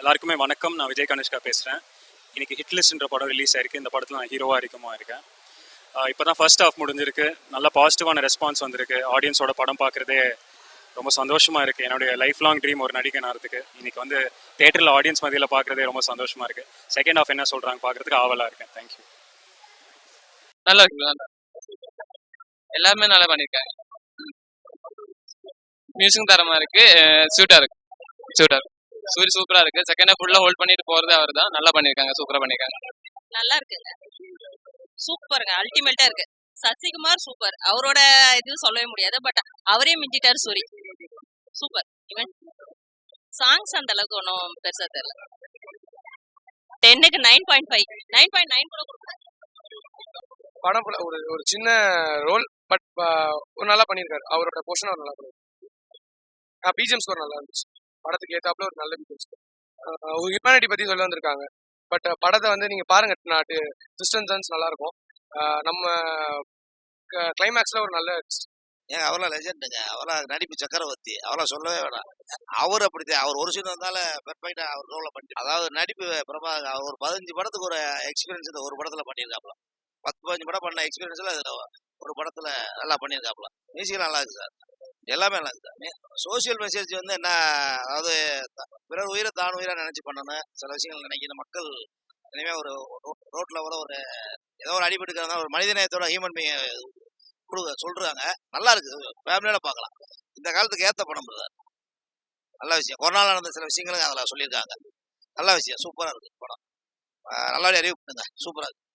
எல்லாருக்குமே வணக்கம். நான் விஜய் கணேஷ்கா பேசுகிறேன். இன்றைக்கி ஹிட்லிஸ்ட்ன்ற படம் ரிலீஸ் ஆயிருக்கு. இந்த படத்தில் நான் ஹீரோவாக இருக்கேன். இப்போ தான் ஃபர்ஸ்ட் ஹாஃப் முடிஞ்சிருக்கு. நல்ல பாசிட்டிவான ரெஸ்பான்ஸ் வந்திருக்கு. ஆடியன்ஸோட படம் பார்க்குறதே ரொம்ப சந்தோஷமாக இருக்குது. என்னுடைய லைஃப் லாங் ட்ரீம் ஒரு நடிகன் ஆகிறதுக்கு இன்றைக்கி வந்து தேட்டரில் ஆடியன்ஸ் மத்தியில் பார்க்குறதே ரொம்ப சந்தோஷமாக இருக்குது. செகண்ட் ஹாஃப் என்ன சொல்கிறாங்க பார்க்குறதுக்கு ஆவலாக இருக்கேன். தேங்க்யூ. நல்லா இருக்கு. எல்லாருமே நல்லா பண்ணியிருக்காங்க. மியூசிக் தரமா இருக்கு. சூட்டா இருக்கு. சூரி சூப்பரா இருக்கு. செகண்ட் ஹாஃப் ஃபுல்லா ஹோல்ட் பண்ணிட்டு போறது அவர் தான். நல்லா பண்ணிருக்காங்க. சூப்பரா பண்ணிருக்காங்க. நல்லா இருக்குங்க. சூப்பருங்க. அல்டிமேட்டா இருக்கு. சசிகுமார் சூப்பர். அவரோட இது சொல்லவே முடியாது. பட் அவரே மிஞ்சிட்டாரு சூரி. சூப்பர். இவன் சாங்ஸ் அந்த அளவுக்கு ஒன்றும் பெருசா தெரியல. 10க்கு 9.5 9.9 கூட கொடுக்கலாம். படம் ஒரு ஒரு சின்ன ரோல் பட் நல்லா பண்ணியிருக்காரு. அவரோட போர்ஷன் அவர் நல்லா பண்ணிருக்காரு. பிஜிஎம் ஸ்கோர் நல்லா இருந்துச்சு. படத்துக்கு ஏத்தாப்புல ஒரு நல்ல பிஜிஎம் ஸ்கோர். ஒரு ஹியூமனிட்டி பத்தி சொல்ல வந்திருக்காங்க. பட் படத்தை வந்து நீங்க பாருங்க, நாட்டு டிஸ்டன்ஸ் நல்லா இருக்கும். நம்ம கிளைமேக்ஸ்ல ஒரு நல்ல ஏங்க அவரெல்லாம் லெஜெண்டுங்க. அவரெல்லாம் நடிப்பு சக்கரவர்த்தி. அவரெல்லாம் சொல்லவே வேணாம். அவர் அப்படித்தான். அவர் ஒரு சீன் வந்தால பெர்ஃபெக்டா அவர் ரோலை பண்ணி, அதாவது நடிப்பு பிரபா ஒரு 15 படத்துக்கு ஒரு எக்ஸ்பீரியன்ஸ் இந்த ஒரு படத்துல பண்ணியிருக்காப்ல. 10-15 படம் பண்ண எக்ஸ்பீரியன்ஸ்ல அதுல ஒரு படத்துல நல்லா பண்ணியிருக்காப்ல. மியூசிக் நல்லா இருக்கு சார். எல்லாமே நல்லா இருக்கு சார். சோசியல் மெசேஜ் வந்து என்ன, அதாவது பிறர் உயிரை தான் உயிரா நினைச்சு பண்ணணும். சில விஷயங்கள் நினைக்கிற மக்கள் இனிமே ஒரு ரோட்ல வர ஒரு ஏதோ ஒரு அடிபட்டுக்கிறதா ஒரு மனிதநேயத்தோட ஹியூமன் பீயிங் சொல்றாங்க. நல்லா இருக்கு. ஃபேமிலியோட பார்க்கலாம். இந்த காலத்துக்கு ஏத்த படம் சார். நல்ல விஷயம். கொரோனால நடந்த சில விஷயங்களும் அதில் சொல்லியிருக்காங்க. நல்ல விஷயம். சூப்பரா இருக்கு படம். நல்லா அறிவு பண்ணுங்க. சூப்பரா இருக்கு.